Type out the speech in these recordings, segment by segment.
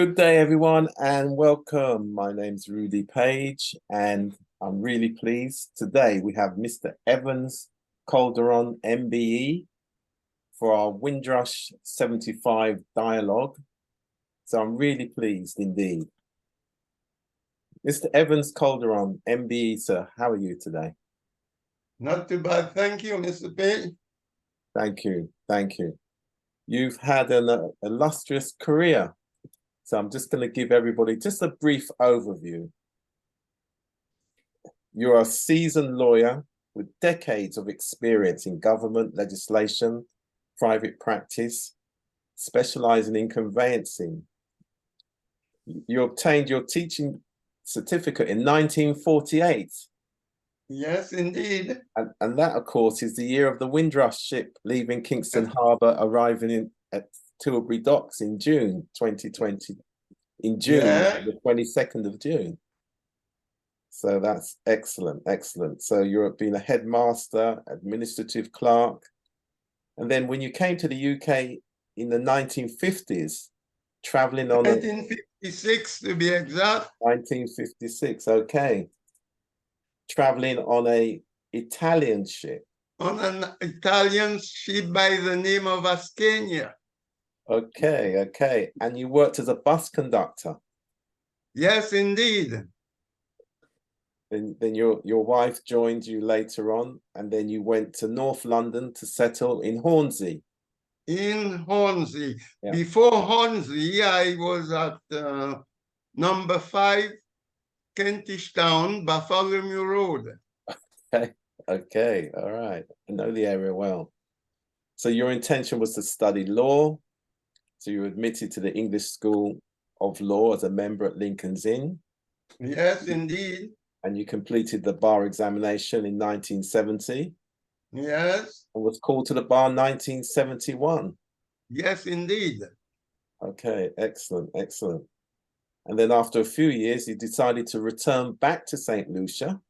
Good day, everyone, and welcome. My name's Rudy Page, and I'm really pleased. Today we have Mr. Evans Calderon, MBE, for our WINDRUSH75 dialogue. So I'm really pleased indeed. Mr. Evans Calderon, MBE, sir, how are you today? Not too bad, thank you, Mr. Page. Thank you, thank you. You've had an illustrious career. So I'm just going to give everybody just a brief overview. You're a seasoned lawyer with decades of experience in government, legislation, private practice, specialising in conveyancing. You obtained your teaching certificate in 1948. Yes, indeed. And that, of course, is the year of the Windrush ship leaving Kingston Harbour, arriving at Tilbury Docks in June 2020. In June, Yeah. the 22nd of June. So that's excellent, excellent. So you've been a headmaster, administrative clerk. And then when you came to the UK in the 1950s, traveling on 1956 to be exact. 1956, okay. Traveling on a Italian ship. On an Italian ship by the name of Ascania. Okay, okay. And you worked as a bus conductor. Yes, indeed. Then your wife joined you later on, and then you went to North London to settle in Hornsey. In Hornsey. Yeah. Before Hornsey, I was at number 5 Kentish Town, Bartholomew Road. Okay, okay, all right. I know the area well. So your intention was to study law. So you were admitted to the English School of Law as a member at Lincoln's Inn. Yes, indeed. And you completed the bar examination in 1970. Yes. And was called to the bar in 1971. Yes, indeed. Okay, excellent, excellent. And then after a few years, you decided to return back to Saint Lucia.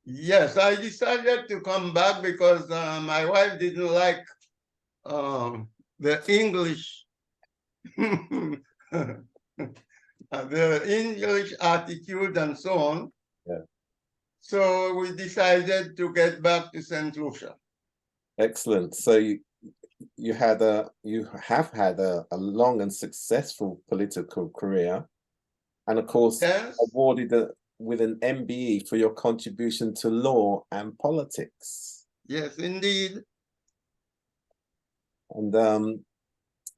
Yes, I decided to come back because my wife didn't like the English, the English attitude and so on. Yeah. So we decided to get back to Saint Lucia. Excellent. So you have had a long and successful political career, and of course, yes, awarded with an MBE for your contribution to law and politics. Yes, indeed. And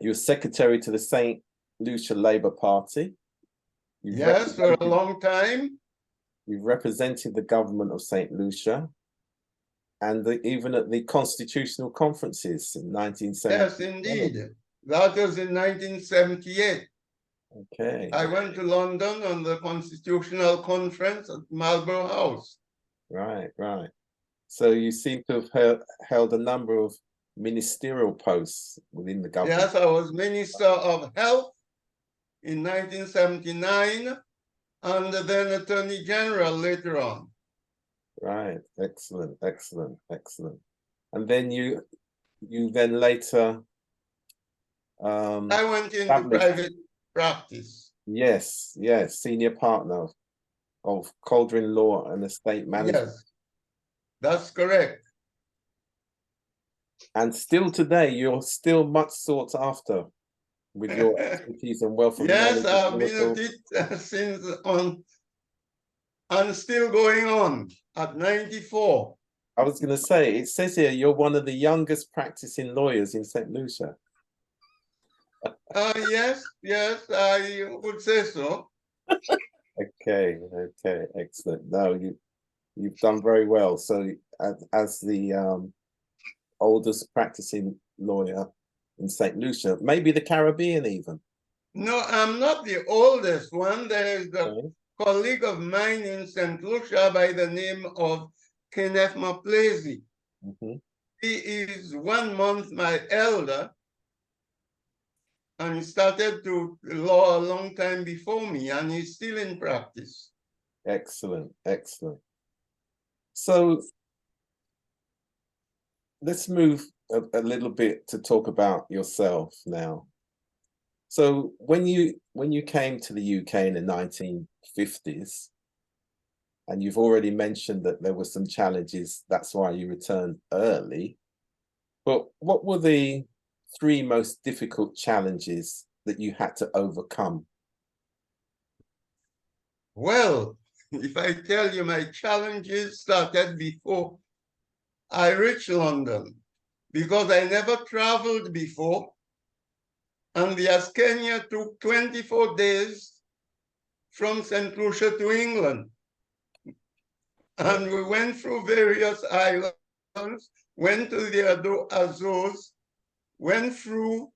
you were secretary to the Saint Lucia Labour Party. Yes, for a long time. You've represented the government of Saint Lucia, and even at the constitutional conferences in 1970. Yes, indeed. That was in 1978. Okay. I went to London on the constitutional conference at Marlborough House. Right, right. So you seem to have held a number of ministerial posts within the government. Yes, I was Minister of Health in 1979, and then Attorney General later on. Right, excellent, excellent, excellent. And then you then later I went into private practice. Yes, yes, senior partner of Calderon Law and Estate Management. Yes, that's correct. And still today, you're still much sought after with your expertise and wealth of knowledge. Yes, I've been at it since on, and still going on at 94. I was going to say, it says here you're one of the youngest practicing lawyers in Saint Lucia. Yes, yes, I would say so. Okay, okay, excellent. No, you've done very well. So as the oldest practicing lawyer in Saint Lucia, maybe the Caribbean even. No, I'm not the oldest one. There is a colleague of mine in Saint Lucia by the name of Kenneth Maplazy. He is 1 month my elder, and he started to law a long time before me, and he's still in practice. Excellent, excellent. So let's move a little bit to talk about yourself now. So when you came to the UK in the 1950s, and you've already mentioned that there were some challenges, that's why you returned early. But what were the 3 most difficult challenges that you had to overcome? Well, if I tell you, my challenges started before I reached London, because I never traveled before, and the Kenya took 24 days from Saint Lucia to England. And we went through various islands, went to the Azores, went through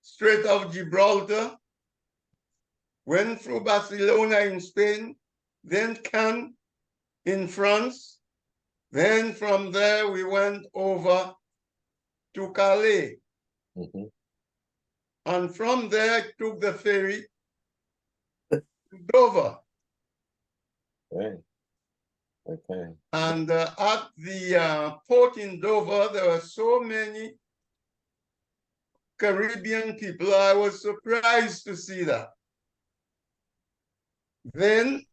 Strait of Gibraltar, went through Barcelona in Spain, then Cannes in France. Then from there, we went over to Calais. Mm-hmm. And from there, I took the ferry to Dover. Okay. Okay. And at the port in Dover, there were so many Caribbean people. I was surprised to see that. Then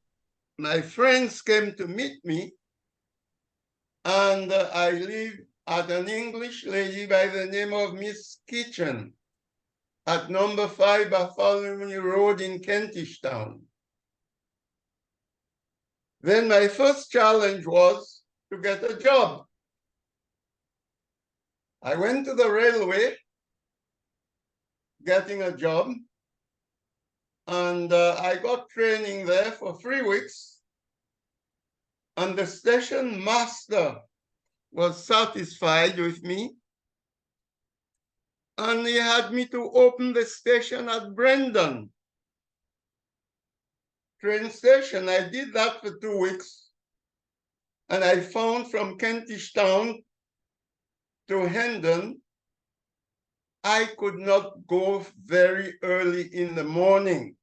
my friends came to meet me, and I lived at an English lady by the name of Miss Kitchen at number 5 Bartholomew Road in Kentish Town. Then my first challenge was to get a job. I went to the railway getting a job, and I got training there for 3 weeks, and the station master was satisfied with me, and he had me to open the station at Brandon train station. I did that for 2 weeks, and I found from Kentish Town to Hendon, I could not go very early in the morning.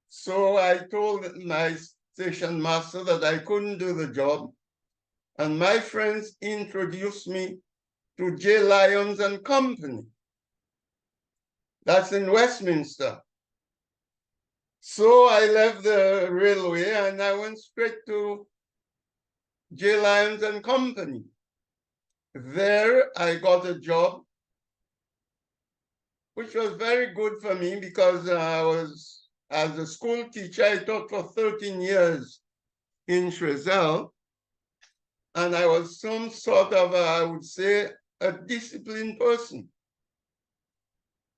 So I told my station master that I couldn't do the job, and my friends introduced me to J. Lyons and Company. That's in Westminster. So I left the railway and I went straight to J. Lyons and Company. There I got a job, which was very good for me because I was, as a school teacher, I taught for 13 years in Choiseul, and I was some sort of, I would say, a disciplined person.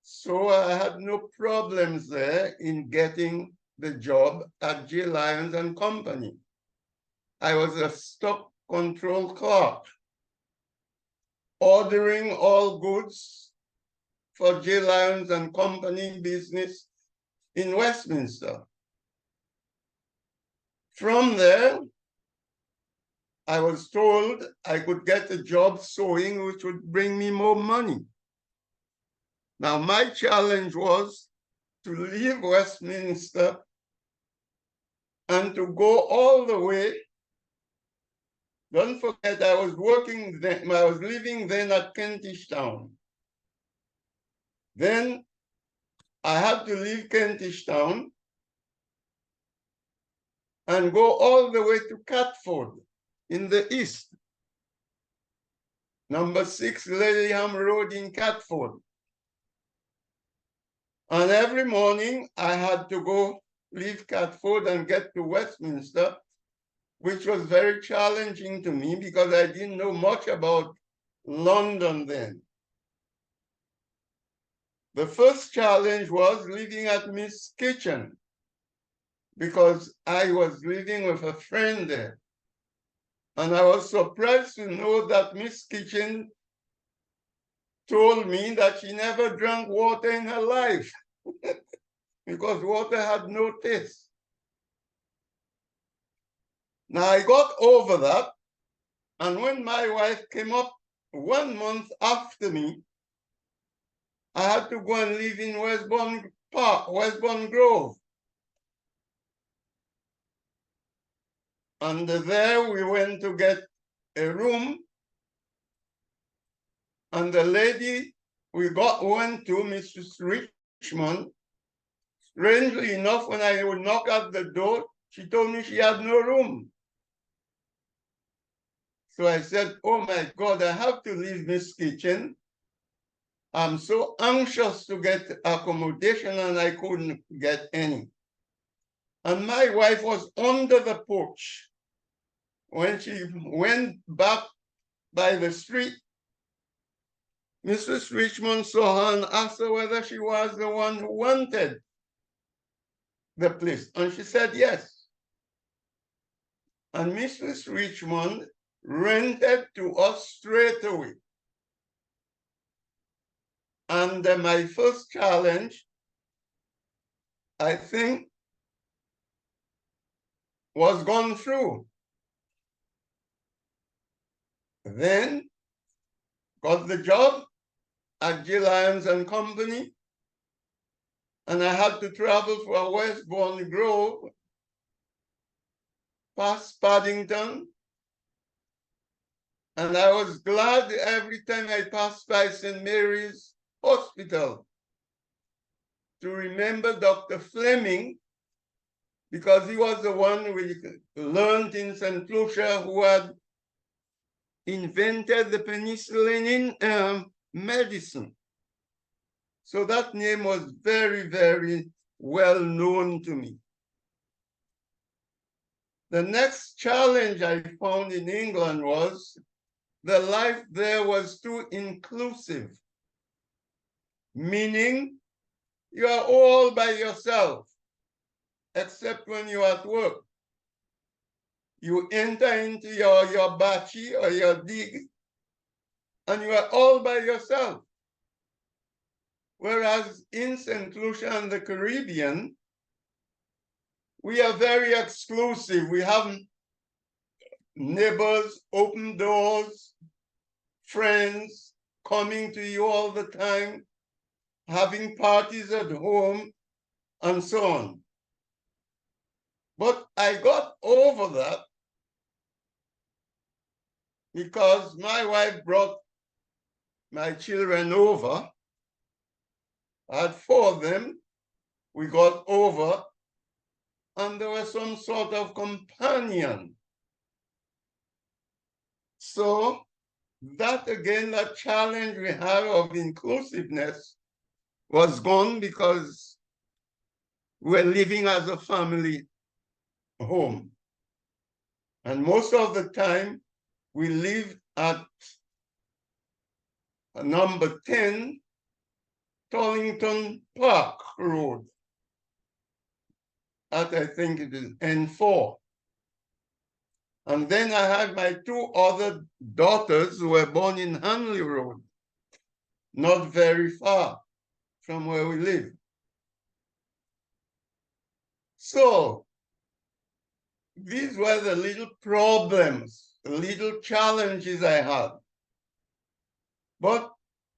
So I had no problems there in getting the job at J. Lyons and Company. I was a stock control clerk, ordering all goods for J. Lyons and Company business in Westminster. From there, I was told I could get a job sewing, which would bring me more money. Now, my challenge was to leave Westminster and to go all the way. Don't forget, I was working then, I was living then at Kentish Town. Then I had to leave Kentish Town and go all the way to Catford in the east. Number 6 Lelyham Road in Catford. And every morning I had to go leave Catford and get to Westminster, which was very challenging to me because I didn't know much about London then. The first challenge was living at Miss Kitchen, because I was living with a friend there. And I was surprised to know that Miss Kitchen told me that she never drank water in her life because water had no taste. Now I got over that, and when my wife came up 1 month after me, I had to go and live in Westbourne Park, Westbourne Grove. And there we went to get a room, and the lady we went to Mrs. Richmond. Strangely enough, when I would knock at the door, she told me she had no room. So I said, oh my God, I have to leave this kitchen. I'm so anxious to get accommodation and I couldn't get any. And my wife was under the porch. When she went back by the street, Mrs. Richmond saw her and asked her whether she was the one who wanted the place. And she said yes. And Mrs. Richmond rented to us straight away. And my first challenge, I think, was gone through. Then got the job at J. Lyons and Company, and I had to travel from Westbourne Grove, past Paddington, and I was glad every time I passed by St. Mary's Hospital to remember Dr. Fleming, because he was the one we learned in Saint Lucia who had invented the penicillin medicine. So that name was very, very well known to me. The next challenge I found in England was the life there was too inclusive, meaning you are all by yourself, except when you're at work. You enter into your bachi or your dig, and you are all by yourself. Whereas in St. Lucia and the Caribbean, we are very exclusive. We have neighbors, open doors, friends coming to you all the time, having parties at home, and so on. But I got over that because my wife brought my children over. I had 4 of them. We got over, and there was some sort of companion. So that again, that challenge we had of inclusiveness was gone because we're living as a family home. And most of the time, we lived at number 10, Tollington Park Road. That I think it is N4. And then I had my 2 other daughters who were born in Hanley Road, not very far from where we live. So these were the little problems, the little challenges I had. But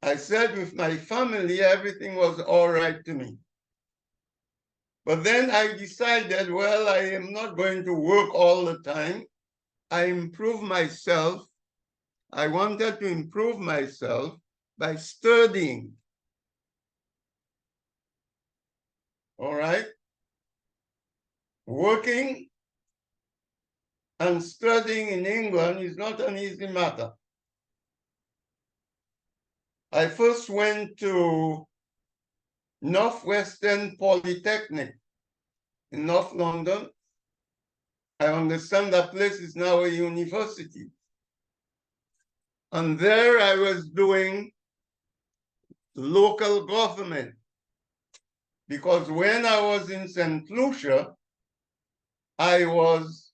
I said with my family, everything was all right to me. But then I decided, well, I am not going to work all the time. I improved myself. I wanted to improve myself by studying. All right? Working and studying in England is not an easy matter. I first went to Northwestern Polytechnic in North London. I understand that place is now a university. And there I was doing local government. Because when I was in Saint Lucia, I was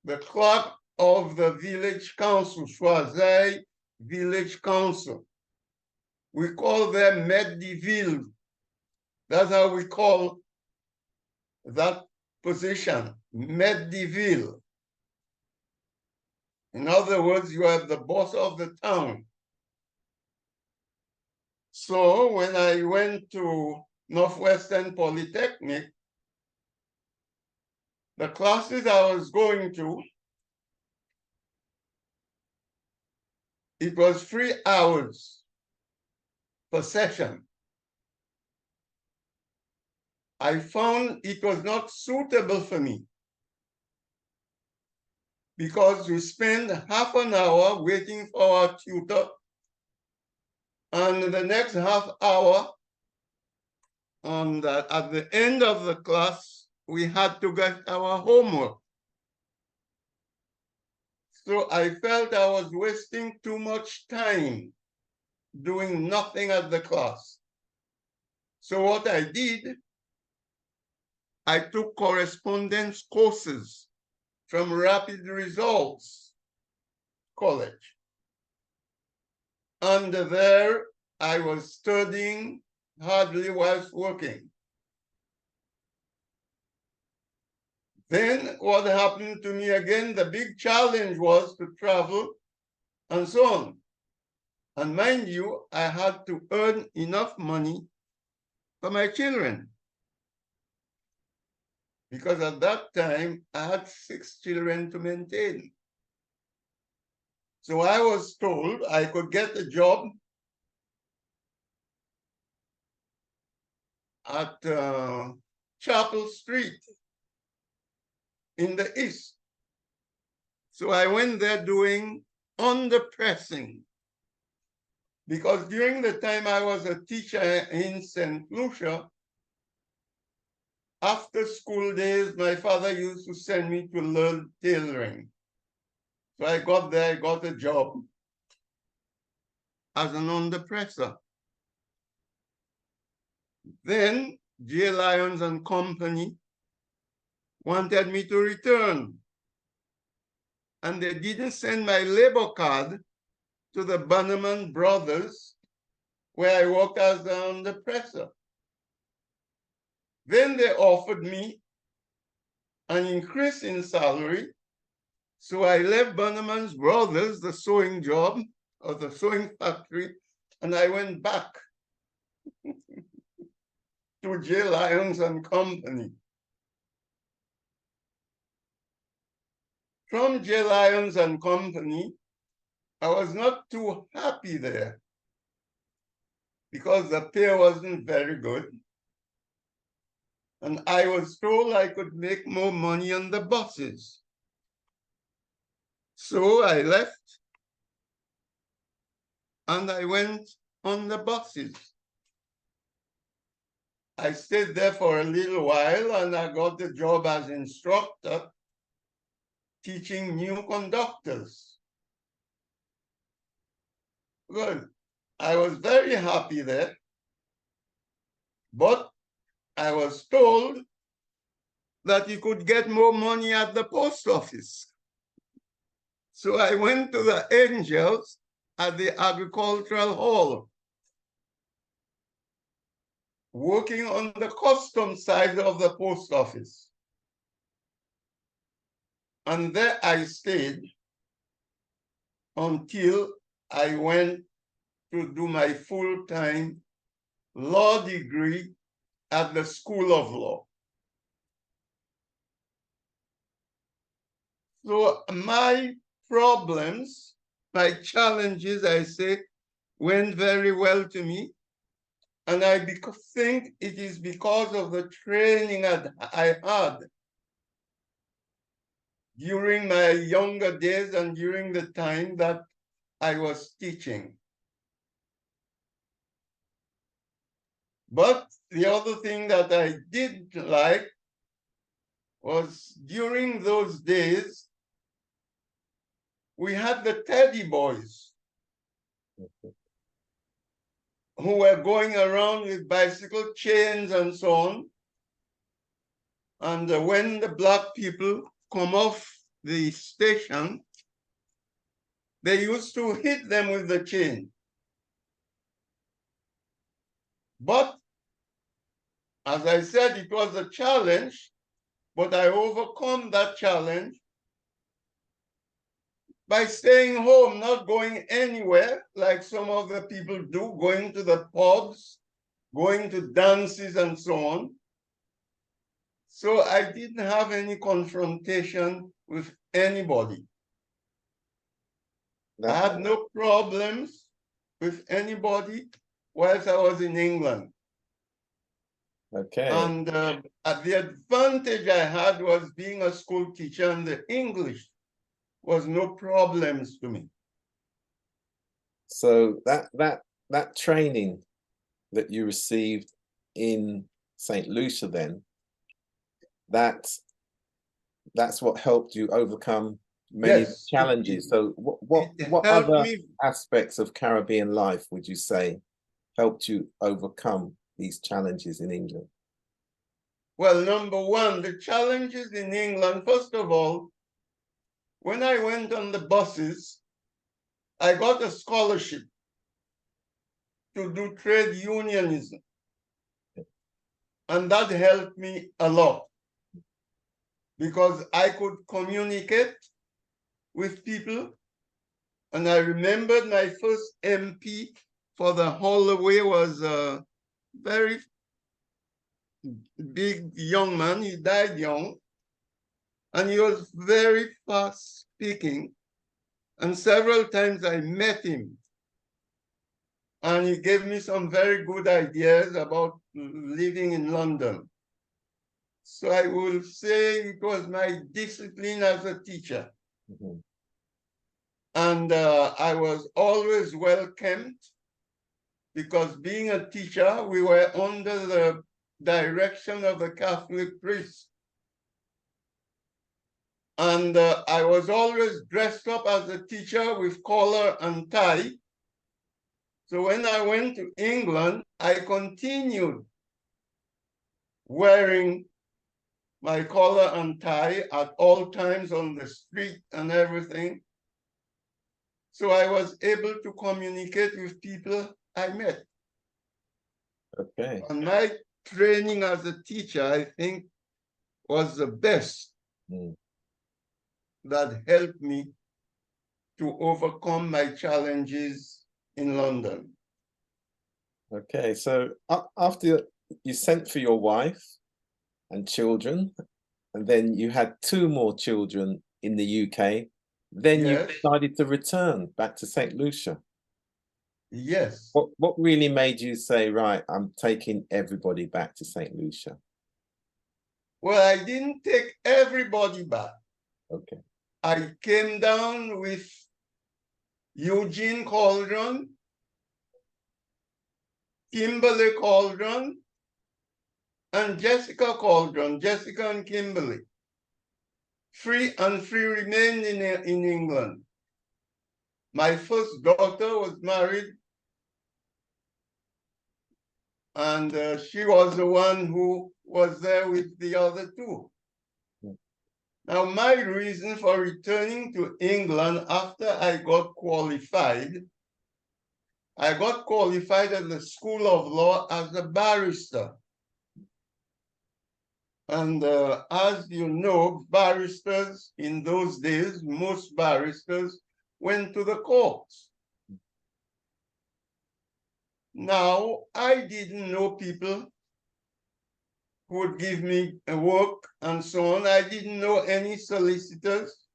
the clerk of the village council, Choiseul Village Council. We call them maître de ville. That's how we call that position, maître de ville. In other words, you are the boss of the town. So when I went to Northwestern Polytechnic, the classes I was going to, it was 3 hours per session. I found it was not suitable for me because we spend half an hour waiting for our tutor, and the next half hour at the end of the class, we had to get our homework. So I felt I was wasting too much time doing nothing at the class. So what I did, I took correspondence courses from Rapid Results College. And there I was studying hardly whilst working. Then what happened to me again, the big challenge was to travel and so on. And mind you, I had to earn enough money for my children. Because at that time, I had 6 children to maintain. So I was told I could get a job at Chapel Street in the east. So I went there doing underpressing. Because during the time I was a teacher in Saint Lucia, after school days, my father used to send me to learn tailoring. So I got there, I got a job as an underpresser. Then J. Lyons and Company wanted me to return. And they didn't send my labor card to the Bannerman Brothers, where I worked as an underpresser. Then they offered me an increase in salary. So I left Bannerman's Brothers, the sewing job, or the sewing factory, and I went back to J. Lyons and Company. From J. Lyons and Company, I was not too happy there because the pay wasn't very good. And I was told I could make more money on the buses. So I left and I went on the buses. I stayed there for a little while and I got the job as instructor teaching new conductors. Good. I was very happy there, but I was told that you could get more money at the post office. So I went to the Angels at the Agricultural Hall, working on the custom side of the post office. And there I stayed until I went to do my full-time law degree at the School of Law. So my problems, my challenges, I say, went very well to me. And I think it is because of the training I had during my younger days and during the time that I was teaching. But the other thing that I did like was during those days, we had the Teddy Boys who were going around with bicycle chains and so on. And when the black people come off the station, they used to hit them with the chain. But as I said, it was a challenge, but I overcome that challenge by staying home, not going anywhere like some of the people do, going to the pubs, going to dances and so on. So I didn't have any confrontation with anybody. I had no problems with anybody whilst I was in England. Okay. And the advantage I had was being a school teacher, and the English was no problems to me. So that training that you received in Saint Lucia, then that's what helped you overcome many Yes, challenges. So what helped other me. aspects of Caribbean life would you say helped you overcome these challenges in England? Well, number one, the challenges in England, first of all, when I went on the buses, I got a scholarship to do trade unionism. And that helped me a lot because I could communicate with people. And I remembered my first MP for the whole way was a very big young man. He died young. And he was very fast speaking. And several times I met him. And he gave me some very good ideas about living in London. So I will say it was my discipline as a teacher. Mm-hmm. And I was always welcomed because being a teacher, we were under the direction of the Catholic priest. And I was always dressed up as a teacher with collar and tie. So when I went to England, I continued wearing my collar and tie at all times on the street and everything. So I was able to communicate with people I met. Okay. And my training as a teacher, I think, was the best that helped me to overcome my challenges in London. Okay, so after you sent for your wife and children, and then you had 2 more children in the UK, then you Yes. decided to return back to Saint Lucia. Yes. What really made you say, right, I'm taking everybody back to Saint Lucia? Well, I didn't take everybody back. Okay. I came down with Eugene Calderon, Kimberly Calderon, and Jessica Calderon, Jessica and Kimberly. 3 remained in England. My first daughter was married, and she was the one who was there with the other 2. Now, my reason for returning to England after I got qualified at the School of Law as a barrister. And as you know, barristers in those days, most barristers went to the courts. Now, I didn't know people who would give me work and so on. I didn't know any solicitors.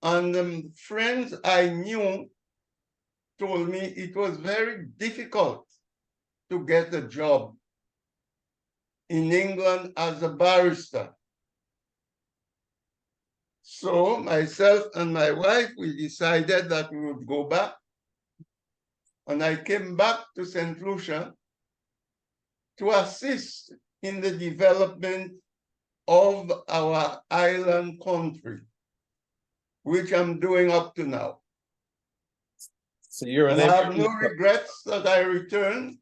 And friends I knew told me it was very difficult to get a job in England as a barrister. So myself and my wife, we decided that we would go back. And I came back to Saint Lucia to assist in the development of our island country, which I'm doing up to now. So you're an I have no regrets that I returned.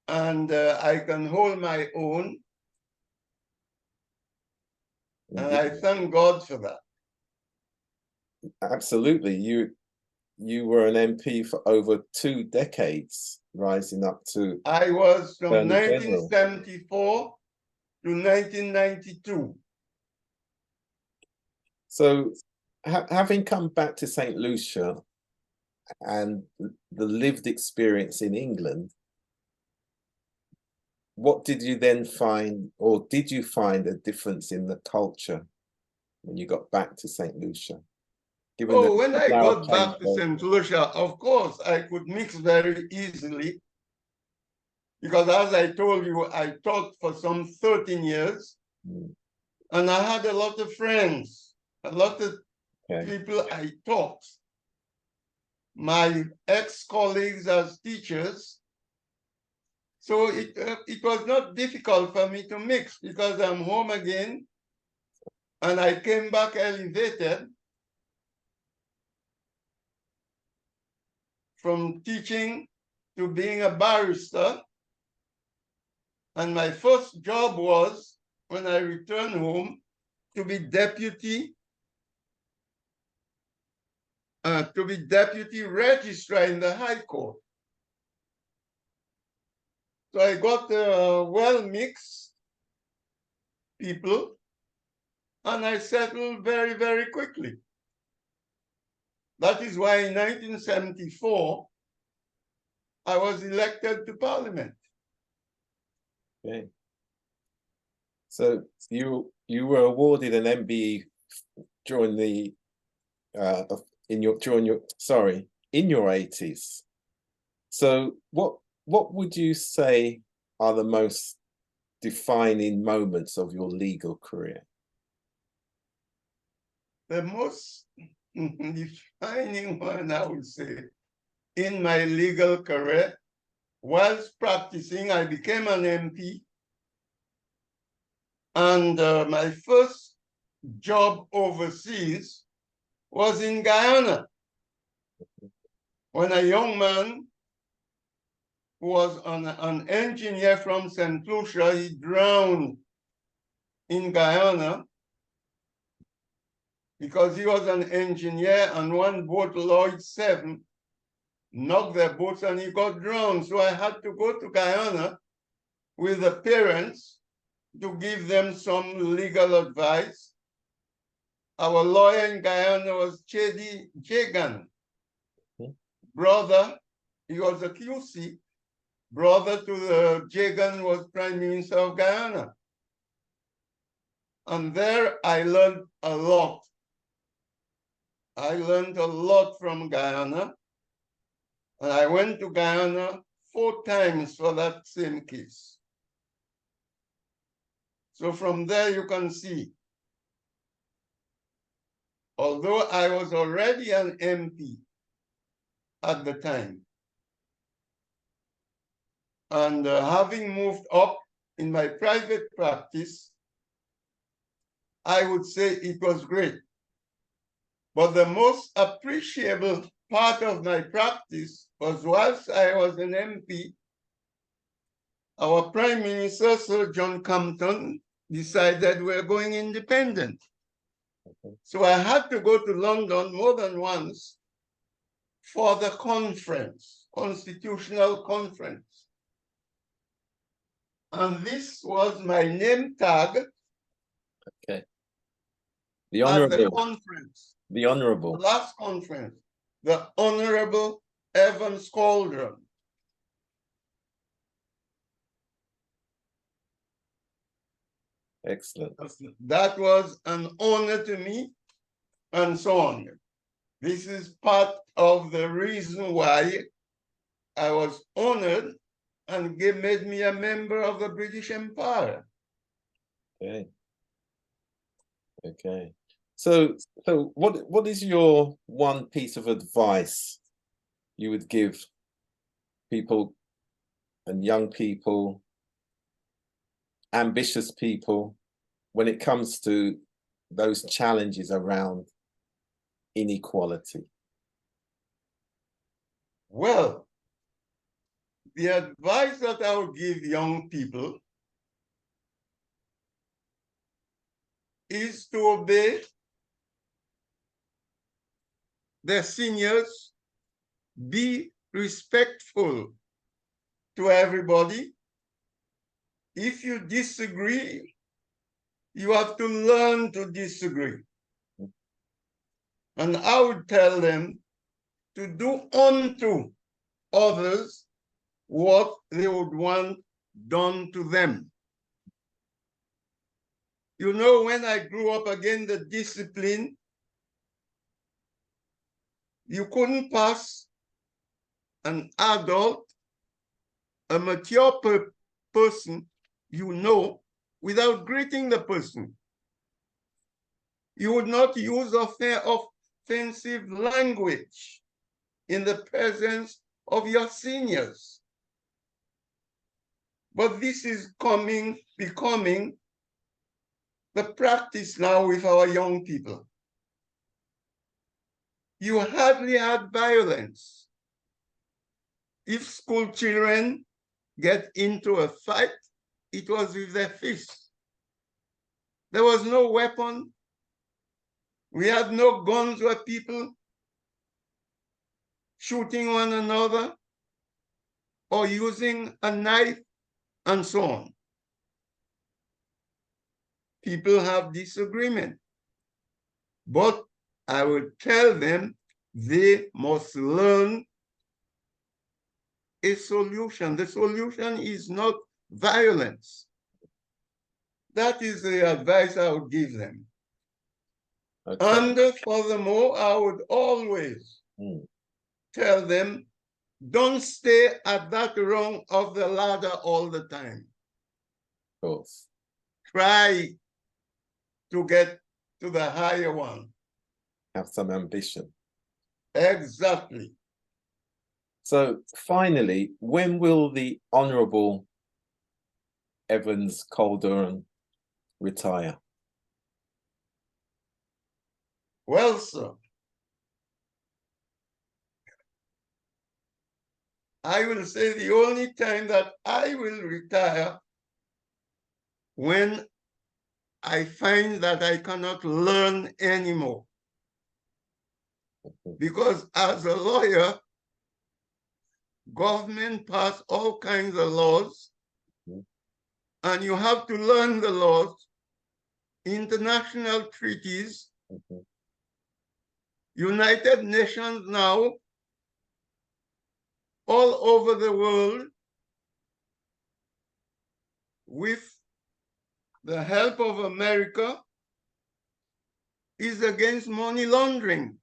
And I can hold my own. And I thank God for that. Absolutely. You were an MP for over 2 decades, rising up to... I was from 1974 to 1992. So having come back to Saint Lucia and the lived experience in England, what did you then find, or did you find a difference in the culture when you got back to Saint Lucia? given that when I now got back to Saint Lucia, of course, I could mix very easily. Because as I told you, I taught for some 13 years. And I had a lot of friends, a lot of people I taught. My ex-colleagues as teachers. So it was not difficult for me to mix because I'm home again and I came back elevated from teaching to being a barrister. And my first job was, when I returned home, to be deputy registrar in the High Court. So I got well-mixed people, and I settled very, very quickly. That is why in 1974, I was elected to Parliament. Okay. So you were awarded an MBE during the in your 80s. So what would you say are the most defining moments of your legal career? The most defining one, I would say, in my legal career, whilst practicing, I became an MP. And my first job overseas was in Guyana, when a young man who was an engineer from Saint Lucia, he drowned in Guyana because he was an engineer, and one boat, Lloyd 7, knocked their boats and he got drowned. So I had to go to Guyana with the parents to give them some legal advice. Our lawyer in Guyana was Chedi Jagan. Brother, he was a QC. Brother to the Jagan was Prime Minister of Guyana. And there I learned a lot. I learned a lot from Guyana. And I went to Guyana 4 times for that same case. So from there you can see, although I was already an MP at the time, and having moved up in my private practice, I would say it was great. But the most appreciable part of my practice was whilst I was an MP, our Prime Minister, Sir John Compton, decided we're going independent. So I had to go to London more than once for the conference, constitutional conference. And this was my name tag. Okay. The Honorable. At the conference. The Honorable. The last conference. The Honorable Evans Calderon. Excellent. That was an honor to me, and so on. This is part of the reason why I was honored and made me a member of the British Empire. Okay. Okay. So what is your one piece of advice you would give people and young people, ambitious people, when it comes to those challenges around inequality? Well, the advice that I would give young people is to obey their seniors, be respectful to everybody. If you disagree, you have to learn to disagree. And I would tell them to do unto others what they would want done to them. You know, when I grew up, again, the discipline You couldn't pass an adult, a mature person, you know, without greeting the person. You would not use offensive language in the presence of your seniors. But this is becoming the practice now with our young people. You hardly had violence. If school children get into a fight, it was with their fists. There was no weapon. We had no guns where people shooting one another or using a knife and so on. People have disagreement, but I would tell them they must learn a solution. The solution is not violence. That is the advice I would give them. Okay. And furthermore, I would always tell them, don't stay at that rung of the ladder all the time. Of course. Try to get to the higher one. Have some ambition. Exactly. So finally, when will the Honourable Evans Calderon retire? Well, sir, I will say the only time that I will retire when I find that I cannot learn anymore. Because as a lawyer, government pass all kinds of laws, and you have to learn the laws, international treaties, United Nations now, all over the world, with the help of America, is against money laundering,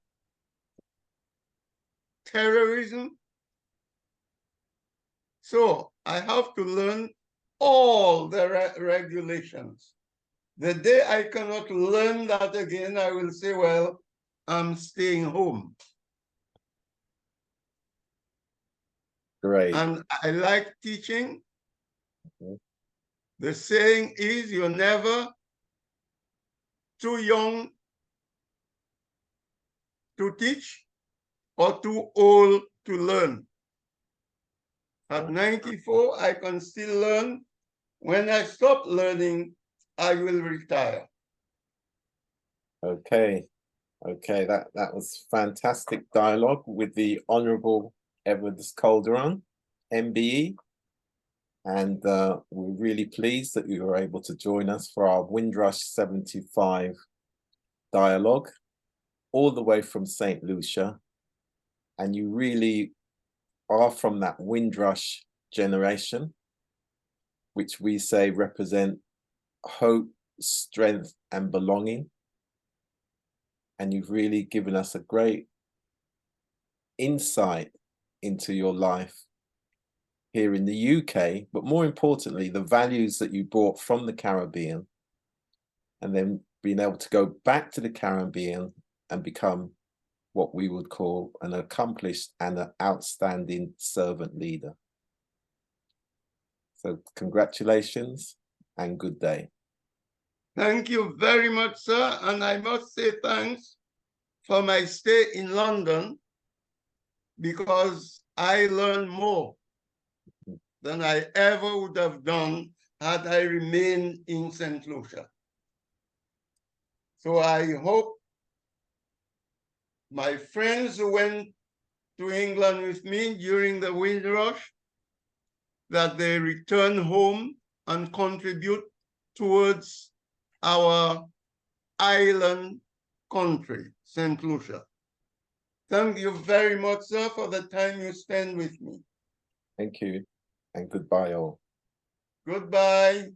terrorism. So I have to learn all the regulations. The day I cannot learn that again, I will say, well, I'm staying home. Great. And I like teaching. The saying is, you're never too young to teach or too old to learn. At 94, I can still learn. When I stop learning, I will retire. Okay. Okay, that was fantastic dialogue with the Honourable Evans Calderon, MBE. And we're really pleased that you were able to join us for our WINDRUSH75 dialogue, all the way from Saint Lucia. And you really are from that Windrush generation, which we say represent hope, strength, and belonging. And you've really given us a great insight into your life here in the UK, but more importantly, the values that you brought from the Caribbean, and then being able to go back to the Caribbean and become what we would call an accomplished and an outstanding servant leader. So congratulations and good day. Thank you very much, sir. And I must say thanks for my stay in London, because I learned more than I ever would have done had I remained in Saint Lucia. So I hope my friends who went to England with me during the Windrush, that they return home and contribute towards our island country, Saint Lucia. Thank you very much, sir, for the time you spend with me. Thank you, and goodbye all. Goodbye.